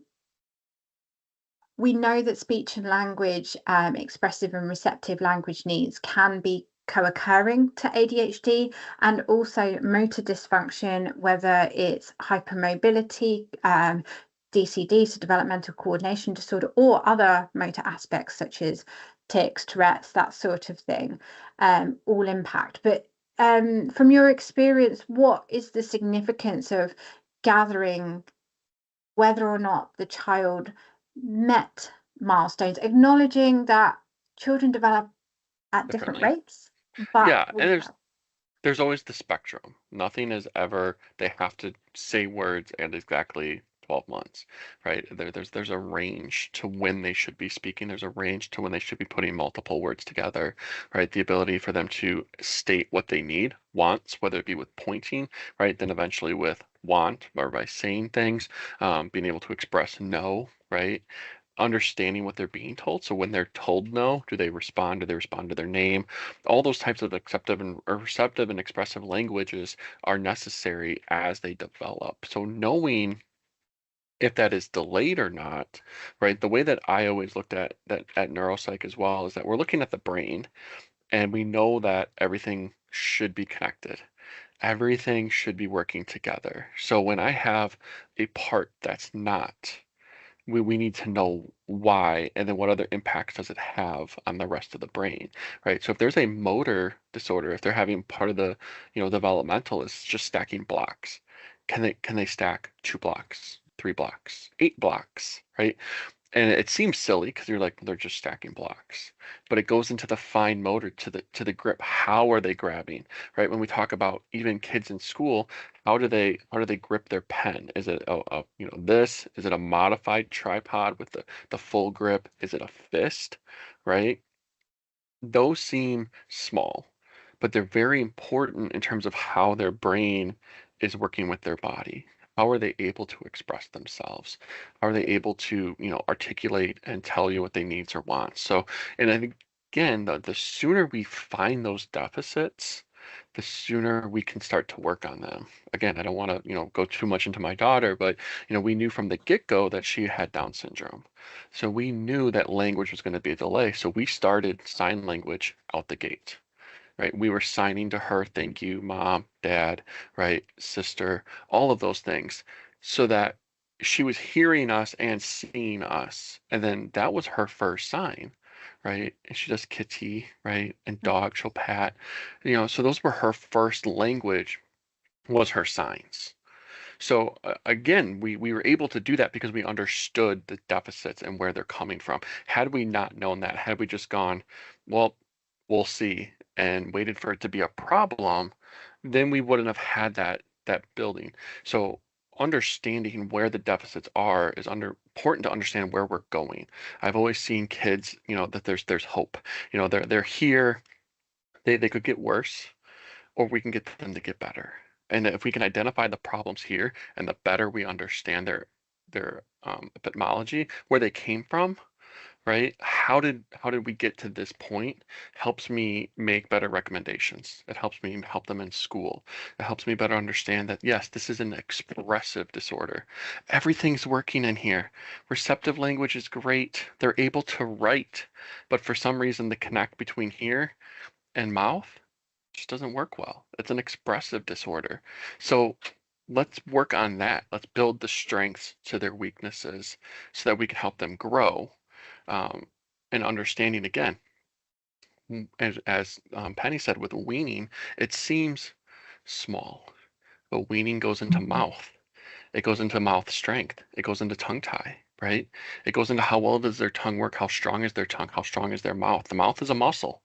we know that speech and language, expressive and receptive language needs can be co-occurring to ADHD, and also motor dysfunction, whether it's hypermobility, DCD, so developmental coordination disorder, or other motor aspects such as tics, Tourette's, that sort of thing, all impact. But from your experience, what is the significance of gathering whether or not the child met milestones, acknowledging that children develop at different rates? But and there's always the spectrum. Nothing is ever, they have to say words and exactly 12 months, right? There's a range to when they should be speaking. There's a range to when they should be putting multiple words together, right? The ability for them to state what they need, wants, whether it be with pointing, right? Then eventually with want, or by saying things, being able to express no, right? Understanding what they're being told. So when they're told no, do they respond? Do they respond to their name? All those types of receptive and expressive languages are necessary as they develop. So knowing if that is delayed or not, right? The way that I always looked at that at neuropsych as well is that we're looking at the brain, and we know that everything should be connected. Everything should be working together. So when I have a part that's not, we need to know why, and then what other impacts does it have on the rest of the brain, right? So if there's a motor disorder, if they're having part of the developmental is just stacking blocks, can they stack 2 blocks, 3 blocks, 8 blocks, right? And it seems silly because you're like, they're just stacking blocks, but it goes into the fine motor, to the grip. How are they grabbing, right? When we talk about even kids in school, how do they grip their pen? Is it this? Is it a modified tripod with the full grip? Is it a fist, right? Those seem small, but they're very important in terms of how their brain is working with their body. How are they able to express themselves? How are they able to, articulate and tell you what they needs or wants? So, and I think again, the sooner we find those deficits, the sooner we can start to work on them. Again, I don't want to, go too much into my daughter, but we knew from the get-go that she had Down syndrome. So we knew that language was going to be a delay. So we started sign language out the gate, right? We were signing to her, thank you, mom, dad, right, sister, all of those things, so that she was hearing us and seeing us. And then that was her first sign, right? And she does kitty, right? And dog, she'll pat, so those were her first language, was her signs. So again, we were able to do that because we understood the deficits and where they're coming from. Had we not known that, had we just gone, well, we'll see, and waited for it to be a problem, then we wouldn't have had that building. So understanding where the deficits are is important to understand where we're going. I've always seen kids, that there's hope. They're here. They could get worse, or we can get them to get better. And if we can identify the problems here, and the better we understand their epistemology, where they came from, right? How did we get to this point? Helps me make better recommendations. It helps me help them in school. It helps me better understand that yes, this is an expressive disorder. Everything's working in here. Receptive language is great. They're able to write, but for some reason the connect between here and mouth just doesn't work well. It's an expressive disorder. So let's work on that. Let's build the strengths to their weaknesses so that we can help them grow. Um, and understanding again, as Penny said, with weaning, it seems small, but weaning goes into mouth. It goes into mouth strength. It goes into tongue tie, right? It goes into how well does their tongue work? How strong is their tongue? How strong is their mouth? The mouth is a muscle.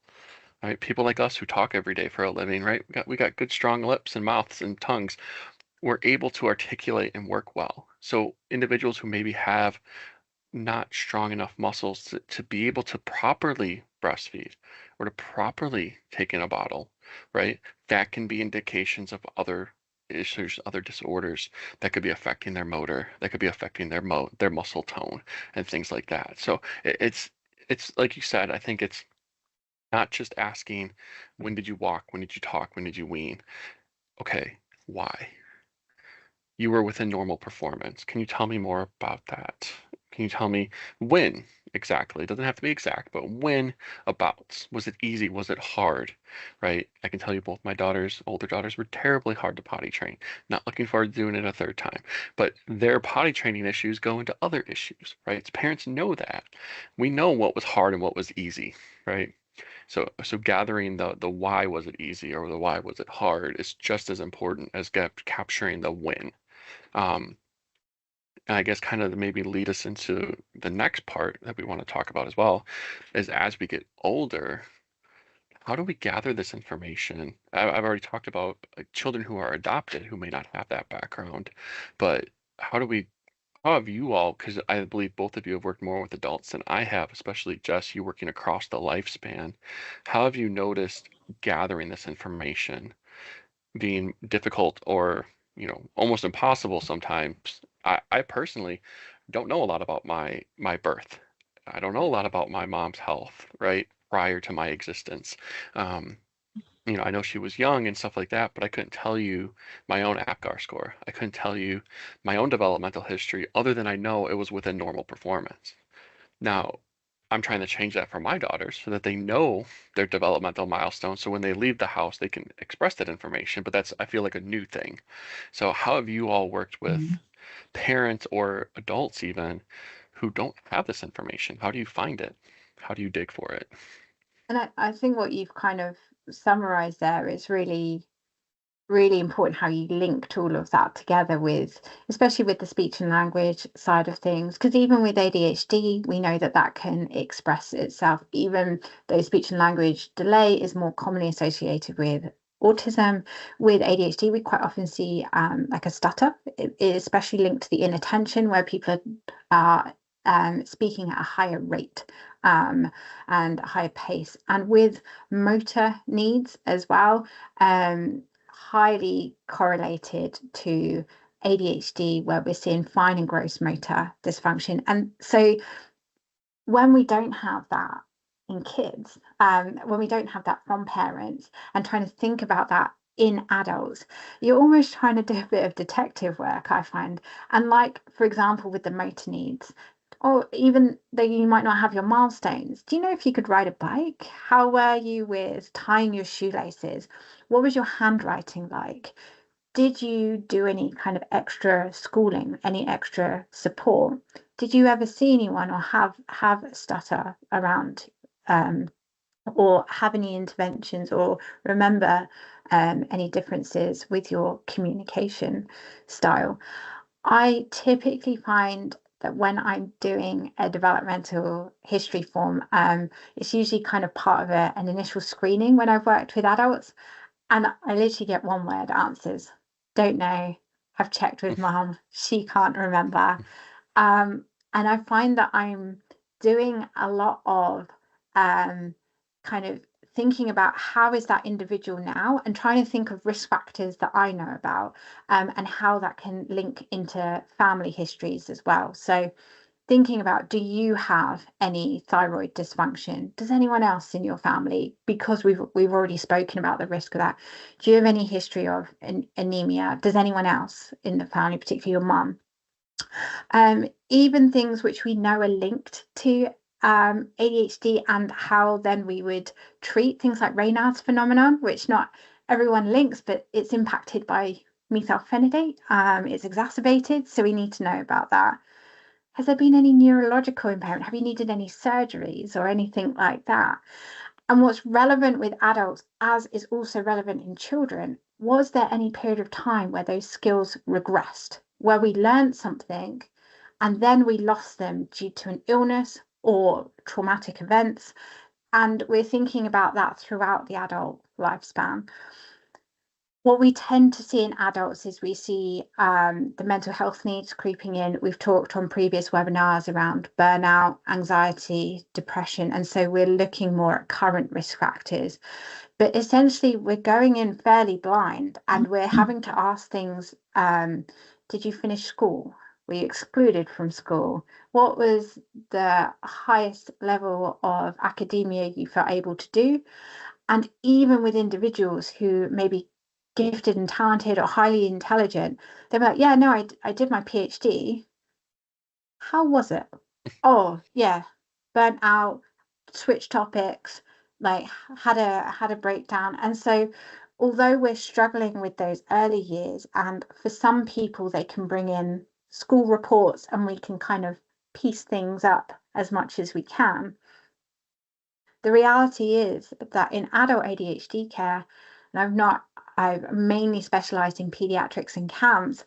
Right? People like us who talk every day for a living, right? We got good strong lips and mouths and tongues. We're able to articulate and work well. So individuals who maybe have not strong enough muscles to be able to properly breastfeed or to properly take in a bottle, right? That can be indications of other issues, other disorders that could be affecting their motor, that could be affecting their muscle tone and things like that. So it's like you said, I think it's not just asking, when did you walk? When did you talk? When did you wean? Okay, why? You were within normal performance. Can you tell me more about that? Can you tell me when exactly? It doesn't have to be exact, but when about? Was it easy? Was it hard? Right? I can tell you both my daughters, older daughters, were terribly hard to potty train. Not looking forward to doing it a third time. But their potty training issues go into other issues, right? So parents know that. We know what was hard and what was easy, right? So gathering the why was it easy or the why was it hard is just as important as capturing the win. Um, and I guess kind of maybe lead us into the next part that we want to talk about as well, is as we get older, how do we gather this information? I've already talked about like children who are adopted who may not have that background, but how do we how have you all, because I believe both of you have worked more with adults than I have, especially Jess, you working across the lifespan. How have you noticed gathering this information being difficult or, almost impossible sometimes? I personally don't know a lot about my birth. I don't know a lot about my mom's health, right, prior to my existence. Um, I know she was young and stuff like that, but I couldn't tell you my own APGAR score. I couldn't tell you my own developmental history other than I know it was within normal performance. Now, I'm trying to change that for my daughters so that they know their developmental milestones. So when they leave the house, they can express that information. But that's, I feel like, a new thing. So how have you all worked with parents or adults even who don't have this information? How do you find it? How do you dig for it? And I think what you've kind of summarized there is really really important how you linked all of that together with, especially with the speech and language side of things, because even with ADHD, we know that that can express itself, even though speech and language delay is more commonly associated with autism. With ADHD, we quite often see like a stutter, especially linked to the inattention, where people are speaking at a higher rate and a higher pace, and with motor needs as well, highly correlated to ADHD, where we're seeing fine and gross motor dysfunction. And so when we don't have that in kids, when we don't have that from parents, and trying to think about that in adults, you're almost trying to do a bit of detective work, I find. And like, for example, with the motor needs, or even though you might not have your milestones, do you know if you could ride a bike? How were you with tying your shoelaces? What was your handwriting like? Did you do any kind of extra schooling, any extra support? Did you ever see anyone or have stutter around, or have any interventions, or remember any differences with your communication style? I typically find that when I'm doing a developmental history form, it's usually kind of part of an initial screening when I've worked with adults, and I literally get one word answers. Don't know. Have checked with mum. She can't remember. And I find that I'm doing a lot of kind of thinking about how is that individual now, and trying to think of risk factors that I know about, and how that can link into family histories as well. So thinking about, do you have any thyroid dysfunction? Does anyone else in your family? Because we've already spoken about the risk of that. Do you have any history of anemia? Does anyone else in the family, particularly your mum? Even things which we know are linked to ADHD, and how then we would treat things like Raynaud's phenomenon, which not everyone links, but it's impacted by methylphenidate. It's exacerbated, so we need to know about that. Has there been any neurological impairment? Have you needed any surgeries or anything like that? And what's relevant with adults, as is also relevant in children, was there any period of time where those skills regressed, where we learned something and then we lost them due to an illness or traumatic events? And we're thinking about that throughout the adult lifespan. What we tend to see in adults is we see the mental health needs creeping in. We've talked on previous webinars around burnout, anxiety, depression, and so we're looking more at current risk factors. But essentially, we're going in fairly blind, and we're having to ask things. Did you finish school? Were you excluded from school? What was the highest level of academia you felt able to do? And even with individuals who may be gifted and talented or highly intelligent, they're like, yeah, no, I did my PhD. How was it? Oh, yeah, burnt out, switched topics, like had a breakdown. And so although we're struggling with those early years, and for some people they can bring in school reports and we can kind of piece things up as much as we can, the reality is that in adult ADHD care, and I've mainly specialised in paediatrics and CAMS,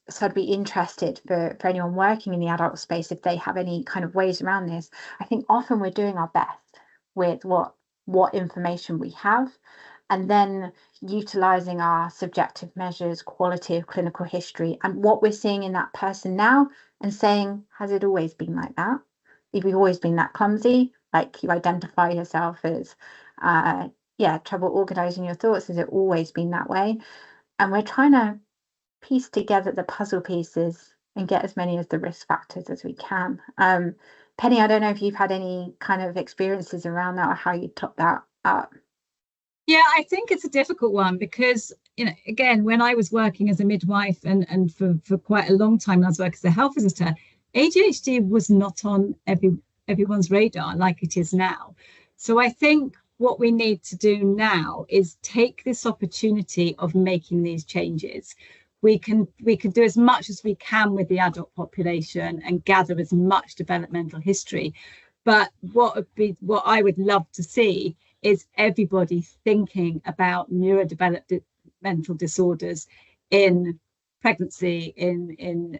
so I'd be interested for anyone working in the adult space if they have any kind of ways around this. I think often we're doing our best with what information we have, and then utilising our subjective measures, quality of clinical history, and what we're seeing in that person now, and saying, has it always been like that? If you've always been that clumsy, like you identify yourself as trouble organizing your thoughts, has it always been that way? And we're trying to piece together the puzzle pieces and get as many of the risk factors as we can. Penny, I don't know if you've had any kind of experiences around that, or how you top that up. Yeah, I think it's a difficult one because, again, when I was working as a midwife and for quite a long time, I was working as a health visitor, ADHD was not on everyone's radar like it is now. So I think what we need to do now is take this opportunity of making these changes. We can do as much as we can with the adult population and gather as much developmental history. But what I would love to see is everybody thinking about neurodevelopmental developmental disorders in pregnancy, in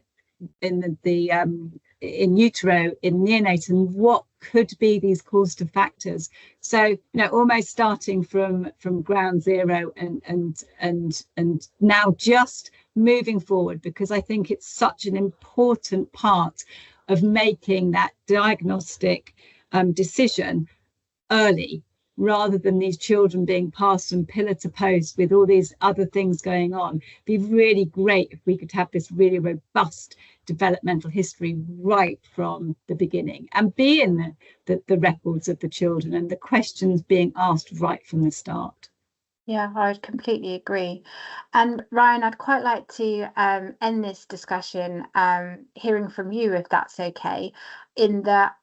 utero, in neonate, and what could be these causative factors. So, almost starting from ground zero and now just moving forward, because I think it's such an important part of making that diagnostic decision early, rather than these children being passed from pillar to post with all these other things going on. It'd be really great if we could have this really robust developmental history right from the beginning, and be in the records of the children, and the questions being asked right from the start. Yeah, I would completely agree. And Ryan, I'd quite like to end this discussion hearing from you, if that's okay, in that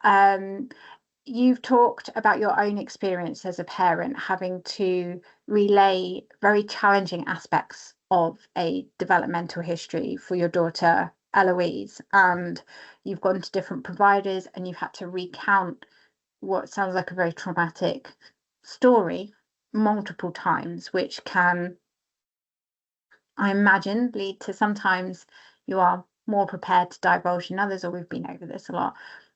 you've talked about your own experience as a parent, having to relay very challenging aspects of a developmental history for your daughter, Eloise, and you've gone to different providers and you've had to recount what sounds like a very traumatic story multiple times, which can, I imagine, lead to sometimes you are more prepared to divulge than others, or we've been over this a lot.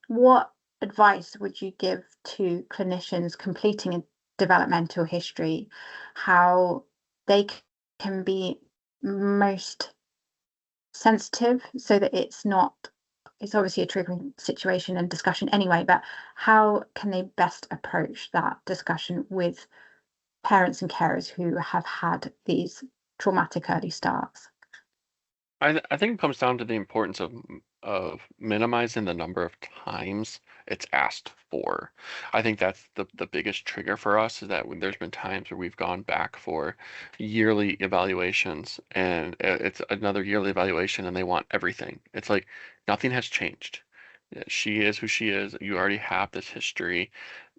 What advice would you give to clinicians completing a developmental history, how they can be most sensitive so that it's obviously a triggering situation and discussion anyway, but how can they best approach that discussion with parents and carers who have had these traumatic early starts? I think it comes down to the importance of minimizing the number of times it's asked for. I think that's the biggest trigger for us, is that when there's been times where we've gone back for yearly evaluations, and it's another yearly evaluation and they want everything. It's like nothing has changed. She is who she is. You already have this history.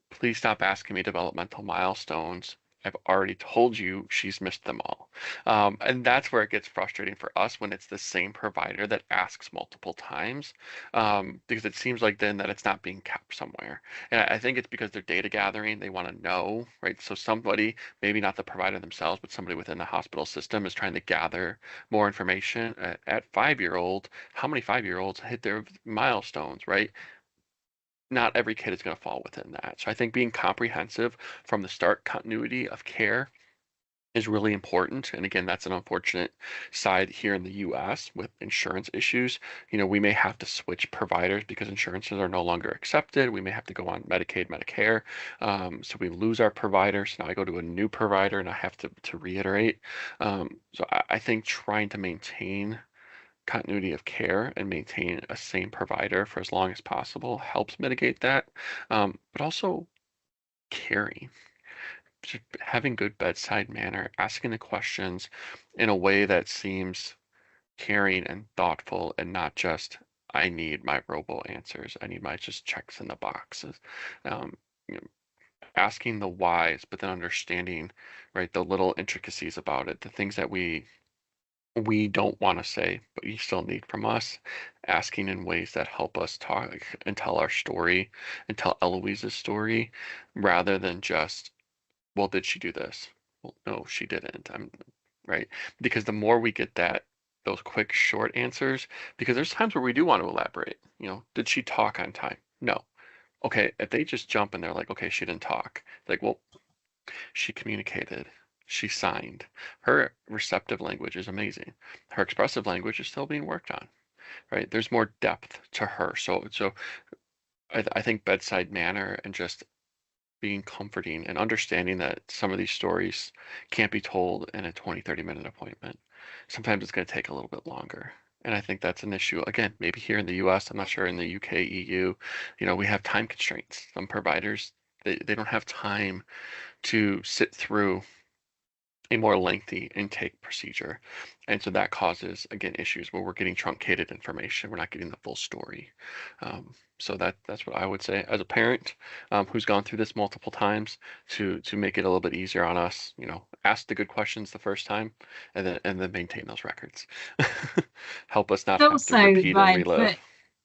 Please stop asking me developmental milestones. I've already told you she's missed them all. And that's where it gets frustrating for us, when it's the same provider that asks multiple times, because it seems like then that it's not being kept somewhere. And I think it's because they're data gathering. They want to know, right? So somebody, maybe not the provider themselves, but somebody within the hospital system is trying to gather more information. At 5-year-old, how many 5-year-olds hit their milestones, right? Not every kid is going to fall within that. So I think being comprehensive from the start, continuity of care, is really important. And again, that's an unfortunate side here in the US with insurance issues. We may have to switch providers because insurances are no longer accepted. We may have to go on Medicaid, Medicare. So we lose our providers. Now I go to a new provider and I have to reiterate. So I think trying to maintain continuity of care and maintain a same provider for as long as possible helps mitigate that. But also caring, just having good bedside manner, asking the questions in a way that seems caring and thoughtful, and not just, I need my robo answers. I need my just checks in the boxes. Um, you know, Asking the whys, but then understanding, right, the little intricacies about it, the things that we don't want to say, but you still need from us, asking in ways that help us talk and tell our story and tell Eloise's story, rather than just, well, did she do this? Well, no, she didn't. Right. Because the more we get those quick, short answers, because there's times where we do want to elaborate, did she talk on time? No. Okay. If they just jump and they're like, okay, she didn't talk. Like, well, she communicated. She signed. Her receptive language is amazing. Her expressive language is still being worked on, right? There's more depth to her. So I think bedside manner and just being comforting and understanding that some of these stories can't be told in a 20, 30-minute appointment. Sometimes it's going to take a little bit longer. And I think that's an issue. Again, maybe here in the US, I'm not sure in the UK, EU, we have time constraints. Some providers, they don't have time to sit through a more lengthy intake procedure. And so that causes, again, issues where we're getting truncated information. We're not getting the full story. So that's what I would say as a parent who's gone through this multiple times, to make it a little bit easier on us. Ask the good questions the first time, and then maintain those records. Help us not have to repeat and relive.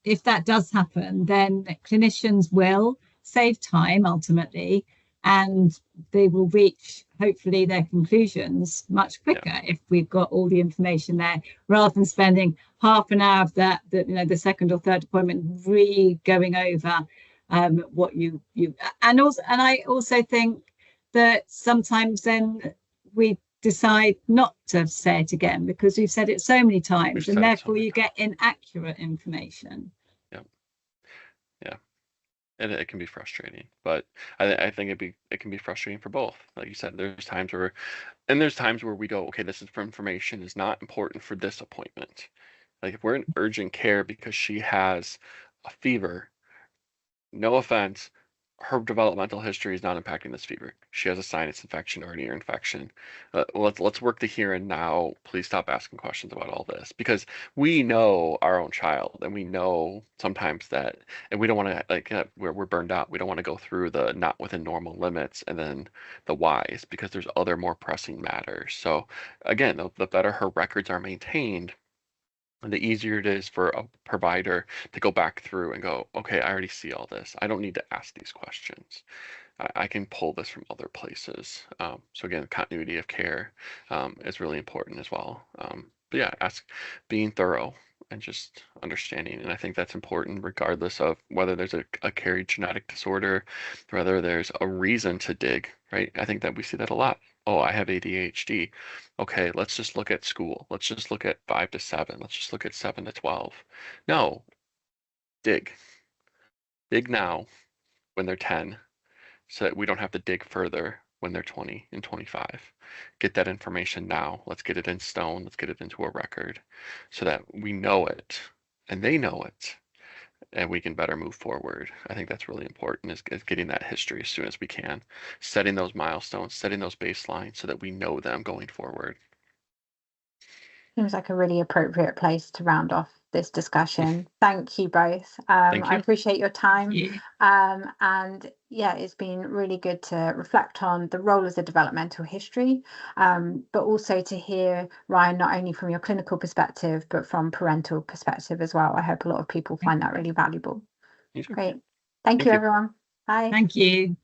If that does happen, then clinicians will save time ultimately, and they will reach hopefully their conclusions much quicker if we've got all the information there, rather than spending half an hour of that the second or third appointment going over what you and I also think that sometimes then we decide not to say it again because we've said it so many times, and therefore you get inaccurate information. Yeah. And it can be frustrating, but I think it can be frustrating for both. Like you said, there's times where we go, okay, this information is not important for this appointment. Like if we're in urgent care because she has a fever, no offense, her developmental history is not impacting this fever. She has a sinus infection or an ear infection. Let's work the here and now. Please stop asking questions about all this, because we know our own child, and we know sometimes that, and we don't want to we're burned out. We don't want to go through the not within normal limits and then the whys, because there's other more pressing matters. So again, the better her records are maintained, the easier it is for a provider to go back through and go, okay, I already see all this. I don't need to ask these questions. I can pull this from other places. So again, continuity of care is really important as well. But yeah, being thorough and just understanding. And I think that's important regardless of whether there's a carried genetic disorder, whether there's a reason to dig, right? I think that we see that a lot. Oh, I have ADHD. Okay, let's just look at school. Let's just look at 5 to 7. Let's just look at 7 to 12. No, dig. Dig now when they're 10, so that we don't have to dig further when they're 20 and 25. Get that information now. Let's get it in stone. Let's get it into a record so that we know it and they know it, and we can better move forward. I think that's really important, is getting that history as soon as we can, setting those milestones, setting those baselines so that we know them going forward. Seems like a really appropriate place to round off this discussion. Thank you both. Thank you. I appreciate your time. Yeah. And yeah, it's been really good to reflect on the role of the developmental history, but also to hear, Ryan, not only from your clinical perspective, but from parental perspective as well. I hope a lot of people find that really valuable. Great. Thank you, everyone. Bye. Thank you.